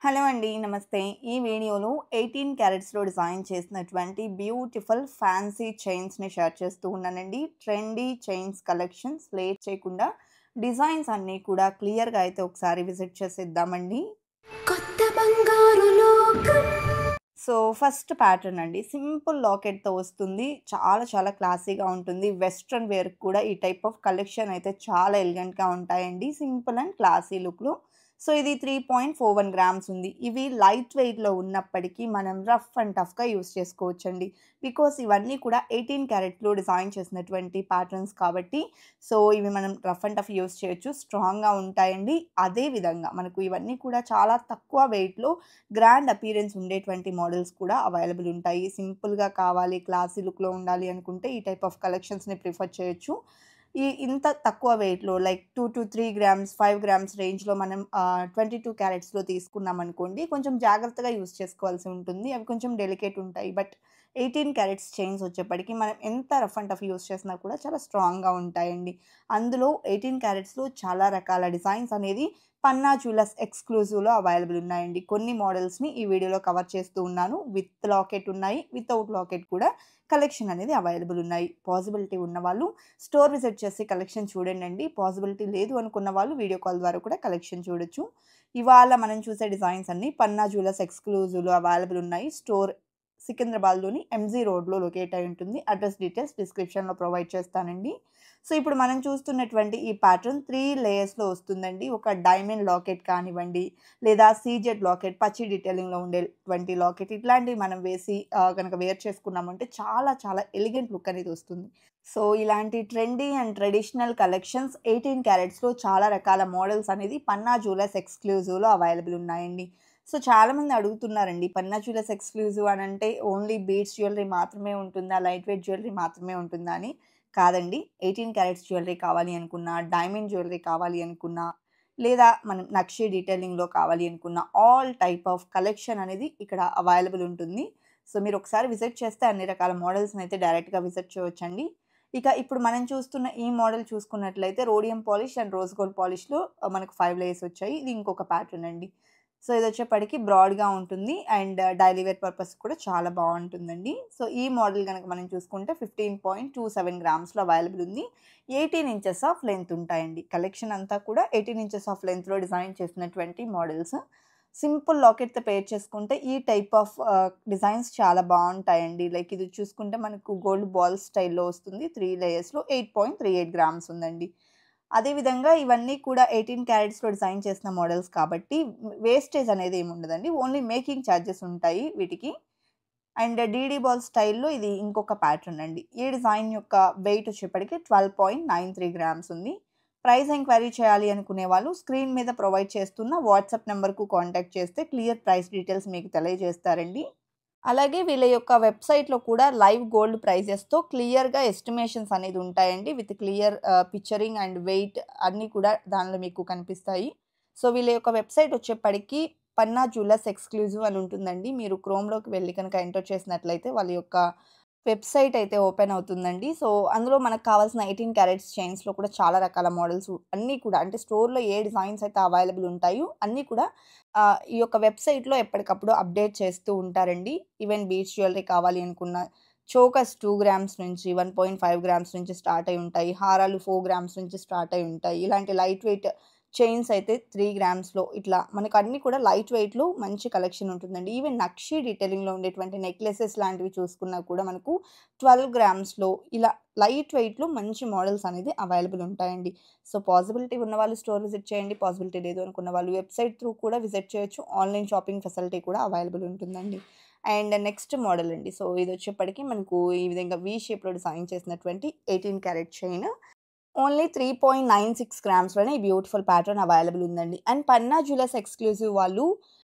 Hello అండి. నమస్తే. ఈ వీడియోలో 18 క్యారెట్స్‌లో డిజైన్ చేసినటువంటి బ్యూటిఫుల్ ఫ్యాన్సీ చైన్స్‌ని షేర్ చేస్తూ ఉన్నానండి. ట్రెండీ చైన్స్ కలెక్షన్స్ లేట్ చేయకుండా డిజైన్స్ అన్నీ కూడా క్లియర్‌గా అయితే ఒకసారి విజిట్ చేసేద్దామండి. కొత్త బంగారు లోకం. సో, ఫస్ట్ ప్యాటర్న్ అండి. సింపుల్ లాకెట్‌తో వస్తుంది. చాలా చాలా క్లాసీగా ఉంటుంది. వెస్టర్న్ వేర్‌కి కూడా ఈ టైప్ ఆఫ్ కలెక్షన్ అయితే చాలా ఎలిగెంట్‌గా ఉంటాయండి. సింపుల్ అండ్ క్లాసీ లుక్‌లో. సో, ఇది 3.41 గ్రామ్స్ ఉంది. ఇవి లైట్ వెయిట్‌లో ఉన్నప్పటికీ మనం రఫ్ అండ్ టఫ్‌గా యూజ్ చేసుకోవచ్చండి. బికాజ్ ఇవన్నీ కూడా 18 క్యారెట్‌లో డిజైన్ చేసినటువంటి ప్యాటర్న్స్ కాబట్టి, సో, ఇవి మనం రఫ్ అండ్ టఫ్ యూజ్ చేయొచ్చు. స్ట్రాంగ్‌గా ఉంటాయండి. అదే విధంగా మనకు ఇవన్నీ కూడా చాలా తక్కువ వెయిట్‌లో గ్రాండ్ అపియరెన్స్ ఉండేటువంటి మోడల్స్ కూడా అవైలబుల్ ఉంటాయి. సింపుల్‌గా కావాలి, క్లాసీ లుక్‌లో ఉండాలి అనుకుంటే ఈ టైప్ ఆఫ్ కలెక్షన్స్‌ని ప్రిఫర్ చేయొచ్చు. ఇంత తక్కువ వెయిట్‌లో లైక్ 2-3 గ్రామ్స్, 5 గ్రామ్స్ రేంజ్‌లో మనం 22 క్యారెట్స్‌లో తీసుకున్నామనుకోండి, కొంచెం జాగ్రత్తగా యూజ్ చేసుకోవాల్సి ఉంటుంది. అవి కొంచెం డెలికేట్ ఉంటాయి. బట్ 18 క్యారెట్స్ చైన్స్ వచ్చేప్పటికి మనం ఎంత రఫ్ అండ్ టఫ్ యూజ్ చేసినా కూడా చాలా స్ట్రాంగ్‌గా ఉంటాయండి. అందులో 18 క్యారెట్స్‌లో చాలా రకాల డిజైన్స్ అనేది పన్నా జ్యువెలర్స్ ఎక్స్‌క్లూజివ్‌లో అవైలబుల్ ఉన్నాయండి. కొన్ని మోడల్స్‌ని ఈ వీడియోలో కవర్ చేస్తూ ఉన్నాను. విత్ లాకెట్ ఉన్నాయి. వితౌట్ లాకెట్ కూడా కలెక్షన్ అనేది అవైలబుల్ ఉన్నాయి. పాసిబిలిటీ ఉన్నవాళ్ళు స్టోర్ విజిట్ చేసి కలెక్షన్ చూడండండి. పాసిబిలిటీ లేదు అనుకున్న వాళ్ళు వీడియో కాల్ ద్వారా కూడా కలెక్షన్ చూడొచ్చు. ఇవాళ మనం చూసే డిజైన్స్ అన్నీ పన్నా జ్యువెలర్స్ ఎక్స్‌క్లూజివ్‌లో అవైలబుల్ ఉన్నాయి. స్టోర్ సికింద్రాబాద్‌లోని ఎంజీ రోడ్‌లో లొకేట్ అయి ఉంటుంది. అడ్రెస్ డీటెయిల్స్ డిస్క్రిప్షన్‌లో ప్రొవైడ్ చేస్తానండి. సో, ఇప్పుడు మనం చూస్తున్నటువంటి ఈ ప్యాటర్న్ 3 లేయర్స్‌లో వస్తుందండి. ఒక డైమండ్ లాకెట్ కానివ్వండి, లేదా సీజెడ్ లాకెట్ పచ్చి డీటెయిలింగ్‌లో ఉండేటువంటి లాకెట్ ఇట్లాంటివి మనం వేసి గనక వేర్ చేసుకున్నామంటే చాలా చాలా ఎలిగెంట్ లుక్ అనేది వస్తుంది. సో, ఇలాంటి ట్రెండీ అండ్ ట్రెడిషనల్ కలెక్షన్స్ 18 క్యారెట్స్‌లో చాలా రకాల మోడల్స్ అనేది పన్నా జ్యువెలర్స్ ఎక్స్‌క్లూజివ్‌లో అవైలబుల్ ఉన్నాయండి. సో, చాలామంది అడుగుతున్నారండి పన్నా జ్యువెలర్స్ ఎక్స్‌క్లూజివ్ అనంటే ఓన్లీ బీడ్స్ జ్యువెలరీ మాత్రమే ఉంటుందా? లైట్ వెయిట్ జ్యువెలరీ మాత్రమే ఉంటుందా అని. కాదండి. 18 క్యారెట్స్ జ్యువెలరీ కావాలి అనుకున్నా, డైమండ్ జ్యువెలరీ కావాలి అనుకున్నా, లేదా మనం నక్షి డీటెయిలింగ్‌లో కావాలి అనుకున్న ఆల్ టైప్ ఆఫ్ కలెక్షన్ అనేది ఇక్కడ అవైలబుల్ ఉంటుంది. సో, మీరొకసారి విజిట్ చేస్తే అన్ని రకాల మోడల్స్‌నైతే డైరెక్ట్‌గా విజిట్ చేయొచ్చండి. ఇక ఇప్పుడు మనం చూస్తున్న ఈ మోడల్ చూసుకున్నట్లయితే rhodium polish and rose gold పాలిష్‌లో మనకు 5 లేయర్స్ వచ్చాయి. ఇది ఇంకొక ప్యాటర్న్ అండి. సో, ఇదొచ్చేప్పటికి బ్రాడ్‌గా ఉంటుంది అండ్ డైలీ వేర్ పర్పస్ కూడా చాలా బావుంటుందండి. సో, ఈ మోడల్ గనక మనం చూసుకుంటే 15.27 గ్రామ్స్‌లో అవైలబుల్ ఉంది. 18 ఇంచెస్ ఆఫ్ లెంత్ ఉంటాయండి. కలెక్షన్ అంతా కూడా 18 ఇంచెస్ ఆఫ్ లెంత్‌లో డిజైన్ చేసినటువంటి మోడల్స్. సింపుల్ లాకెట్‌తో పేర్ చేసుకుంటే ఈ టైప్ ఆఫ్ డిజైన్స్ చాలా బావుంటాయండి. లైక్ ఇది చూసుకుంటే మనకు గోల్డ్ బాల్ స్టైల్‌లో వస్తుంది. 3 లేయర్స్‌లో 8.38 గ్రామ్స్ ఉందండి. అదే విధంగా ఇవన్నీ కూడా 18 క్యారెట్స్‌లో డిజైన్ చేసిన మోడల్స్ కాబట్టి వేస్టేజ్ అనేది ఏమి ఉండదండి. ఓన్లీ మేకింగ్ చార్జెస్ ఉంటాయి వీటికి. అండ్ డీడీ బాల్ స్టైల్‌లో ఇది ఇంకొక ప్యాటర్న్ అండి. ఈ డిజైన్ యొక్క వెయిట్ వచ్చేప్పటికి 12.93 గ్రామ్స్ ఉంది. ప్రైస్ ఎంక్వైరీ చేయాలి అనుకునే వాళ్ళు స్క్రీన్ మీద ప్రొవైడ్ చేస్తున్న వాట్సాప్ నంబర్‌కు కాంటాక్ట్ చేస్తే క్లియర్ ప్రైస్ డీటెయిల్స్ మీకు తెలియజేస్తారండి. అలాగే వీళ్ళ యొక్క వెబ్‌సైట్‌లో కూడా లైవ్ గోల్డ్ ప్రైజెస్‌తో క్లియర్‌గా ఎస్టిమేషన్స్ అనేది ఉంటాయండి. విత్ క్లియర్ పిక్చరింగ్ అండ్ వెయిట్ అన్నీ కూడా దానిలో మీకు కనిపిస్తాయి. సో, వీళ్ళ యొక్క వెబ్‌సైట్ వచ్చేప్పటికి పన్నా జ్యువెలర్స్ ఎక్స్‌క్లూజివ్ అని ఉంటుందండి. మీరు క్రోమ్‌లోకి వెళ్లి కనుక ఎంటర్ చేసినట్లయితే వాళ్ళ యొక్క వెబ్‌సైట్ అయితే ఓపెన్ అవుతుందండి. సో, అందులో మనకు కావాల్సిన 18 క్యారెట్స్ చైన్స్‌లో కూడా చాలా రకాల మోడల్స్ అన్నీ కూడా అంటే స్టోర్‌లో ఏ డిజైన్స్ అయితే అవైలబుల్ ఉంటాయో అన్నీ కూడా ఈ యొక్క వెబ్‌సైట్‌లో ఎప్పటికప్పుడు అప్డేట్ చేస్తూ ఉంటారండి. ఈవెన్ బీడ్స్ జ్యువెలరీ కావాలి అనుకున్న చోకర్స్ 2 గ్రామ్స్ నుంచి 1.5 గ్రామ్స్ నుంచి స్టార్ట్ అయ్యి ఉంటాయి. హారాలు 4 గ్రామ్స్ నుంచి స్టార్ట్ అయ్యి ఉంటాయి. ఇలాంటి లైట్ వెయిట్ చైన్స్ అయితే 3 గ్రామ్స్‌లో ఇట్లా మనకు అన్నీ కూడా లైట్ వెయిట్‌లో మంచి కలెక్షన్ ఉంటుందండి. ఈవెన్ నక్షి డీటెయిలింగ్‌లో ఉండేటువంటి నెక్లెసెస్ లాంటివి చూసుకున్నా కూడా మనకు 12 గ్రామ్స్‌లో ఇలా లైట్ వెయిట్‌లో మంచి మోడల్స్ అనేది అవైలబుల్ ఉంటాయండి. సో, పాసిబిలిటీ ఉన్నవాళ్ళు స్టోర్ విజిట్ చేయండి. పాసిబిలిటీ లేదు అనుకున్న వాళ్ళు వెబ్‌సైట్ త్రూ కూడా విజిట్ చేయొచ్చు. ఆన్‌లైన్ షాపింగ్ ఫెసిలిటీ కూడా అవైలబుల్ ఉంటుందండి. అండ్ నెక్స్ట్ మోడల్ అండి. సో, ఇదొచ్చేప్పటికి మనకు ఈ విధంగా వి షేప్‌లో డిజైన్ చేసినటువంటి 18 క్యారెట్ చైన్. ఓన్లీ 3.96 గ్రామ్స్‌లోనే ఈ బ్యూటిఫుల్ ప్యాటర్న్ అవైలబుల్ ఉందండి. అండ్ పన్నా జ్యువెలర్స్ ఎక్స్‌క్లూజివ్ వాళ్ళు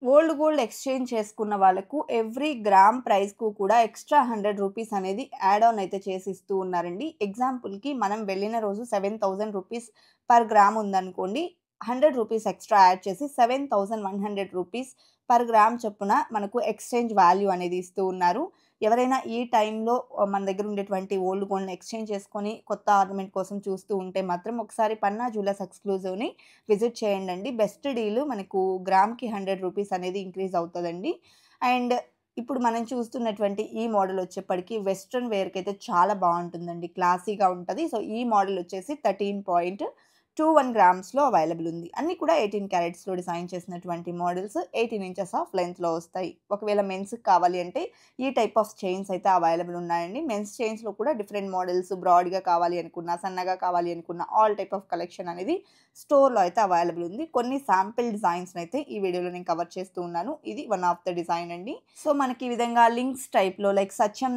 ఓల్డ్ గోల్డ్ ఎక్స్‌చేంజ్ చేసుకున్న వాళ్ళకు ఎవ్రీ గ్రామ్ ప్రైస్‌కు కూడా ఎక్స్‌ట్రా 100 రూపీస్ అనేది యాడ్ ఆన్ అయితే చేసి ఇస్తూ ఉన్నారండి. ఎగ్జాంపుల్‌కి మనం వెళ్ళిన రోజు 7,000 రూపీస్ పర్ గ్రామ్ ఉందనుకోండి. రూ. 100 ఎక్స్ట్రా యాడ్ చేసి 7100 రూపీస్ పర్ గ్రామ్ చొప్పున మనకు ఎక్స్చేంజ్ వాల్యూ అనేది ఇస్తూ ఉన్నారు. ఎవరైనా ఈ టైంలో మన దగ్గర ఉండేటువంటి ఓల్డ్ గోల్డ్‌ని ఎక్స్చేంజ్ చేసుకొని కొత్త ఆర్నమెంట్ కోసం చూస్తూ ఉంటే మాత్రం ఒకసారి పన్నా జ్యువెలర్స్ ఎక్స్‌క్లూజివ్‌ని విజిట్ చేయండండి. బెస్ట్ డీల్ మనకు గ్రామ్‌కి రూ. 100 అనేది ఇంక్రీజ్ అవుతదండి. అండ్ ఇప్పుడు మనం చూస్తున్నటువంటి ఈ మోడల్ వచ్చేప్పటికి వెస్టర్న్ వేర్‌కైతే చాలా బావుంటుందండి. క్లాసీగా ఉంటది. సో, ఈ మోడల్ వచ్చేసి 13.21 గ్రామ్స్‌లో అవైలబుల్ ఉంది. అన్నీ కూడా 18 క్యారెట్స్‌లో డిజైన్ చేసినటువంటి మోడల్స్ 18 ఇంచెస్ ఆఫ్ లెంగ్త్‌లో వస్తాయి. ఒకవేళ మెన్స్‌కి కావాలి అంటే ఈ టైప్ ఆఫ్ చైన్స్ అయితే అవైలబుల్ ఉన్నాయండి. మెన్స్ చైన్స్‌లో కూడా డిఫరెంట్ మోడల్స్ బ్రాడ్‌గా కావాలి అనుకున్నా, సన్నగా కావాలి అనుకున్నా ఆల్ టైప్ ఆఫ్ కలెక్షన్ అనేది స్టోర్‌లో అయితే అవైలబుల్ ఉంది. కొన్ని శాంపిల్ డిజైన్స్‌నైతే ఈ వీడియోలో నేను కవర్ చేస్తూ ఉన్నాను. ఇది వన్ ఆఫ్ ద డిజైన్ అండి. సో, మనకి ఈ విధంగా లింక్స్ టైప్‌లో లైక్ సత్యం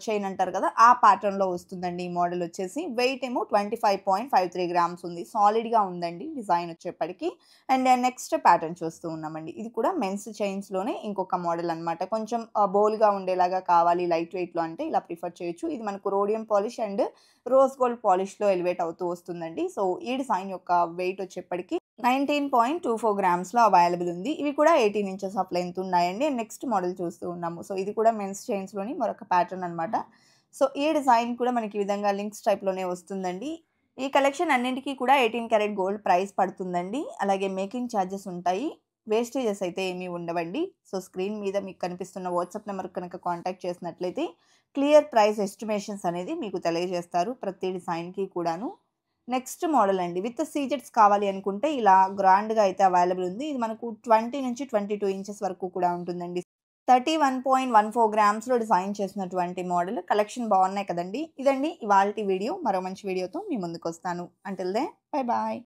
చైన్ అంటారు కదా! ఆ ప్యాటర్న్‌లో వస్తుందండి ఈ మోడల్ వచ్చేసి. వెయిట్ ఏమో 25.53 గ్రామ్స్ ఉంది. సాలిడ్‌గా ఉందండి డిజైన్ వచ్చేప్పటికి. అండ్ నెక్స్ట్ ప్యాటర్న్ చూస్తూ ఉన్నామండి. ఇది కూడా మెన్స్ చైన్స్‌లోనే ఇంకొక మోడల్ అన్నమాట. కొంచెం బోల్డ్‌గా ఉండేలాగా కావాలి లైట్ వెయిట్‌లో అంటే ఇలా ప్రిఫర్ చేయొచ్చు. ఇది మనకు rhodium polish and rose gold పాలిష్‌లో ఎలివేట్ అవుతూ వస్తుందండి. సో, ఈ డిజైన్ యొక్క వెయిట్ వచ్చేప్పటికి 19.24 గ్రామ్స్‌లో అవైలబుల్ ఉంది. ఇవి కూడా 18 ఇంచెస్ ఆఫ్ లెంగ్త్ ఉన్నాయండి. నెక్స్ట్ మోడల్ చూస్తూ ఉన్నాము. సో, ఇది కూడా మెన్స్ చైన్స్‌లోని మరొక ప్యాటర్న్ అన్నమాట. సో, ఈ డిజైన్ కూడా మనకి ఈ విధంగా లింక్స్ టైప్‌లోనే వస్తుందండి. ఈ కలెక్షన్ అన్నింటికి కూడా 18 క్యారెట్ గోల్డ్ ప్రైస్ పడుతుందండి. అలాగే మేకింగ్ చార్జెస్ ఉంటాయి. వేస్టేజెస్ అయితే ఏమీ ఉండవండి. సో, స్క్రీన్ మీద మీకు కనిపిస్తున్న వాట్సాప్ నెంబర్‌కి కనుక కాంటాక్ట్ చేసినట్లయితే క్లియర్ ప్రైస్ ఎస్టిమేషన్స్ అనేది మీకు తెలియజేస్తారు ప్రతి డిజైన్‌కి కూడాను. నెక్స్ట్ మోడల్ అండి. విత్ సీజెట్స్ కావాలి అనుకుంటే ఇలా గ్రాండ్‌గా అయితే అవైలబుల్ ఉంది. ఇది మనకు 20-22 ఇంచెస్ వరకు కూడా ఉంటుందండి. 31.14 గ్రామ్స్‌లో డిజైన్ చేసినటువంటి మోడల్. కలెక్షన్ బాగున్నాయి కదండీ! ఇదండి ఇవాల్టి వీడియో. మరో మంచి వీడియోతో మీ ముందుకొస్తాను. Until then bye bye.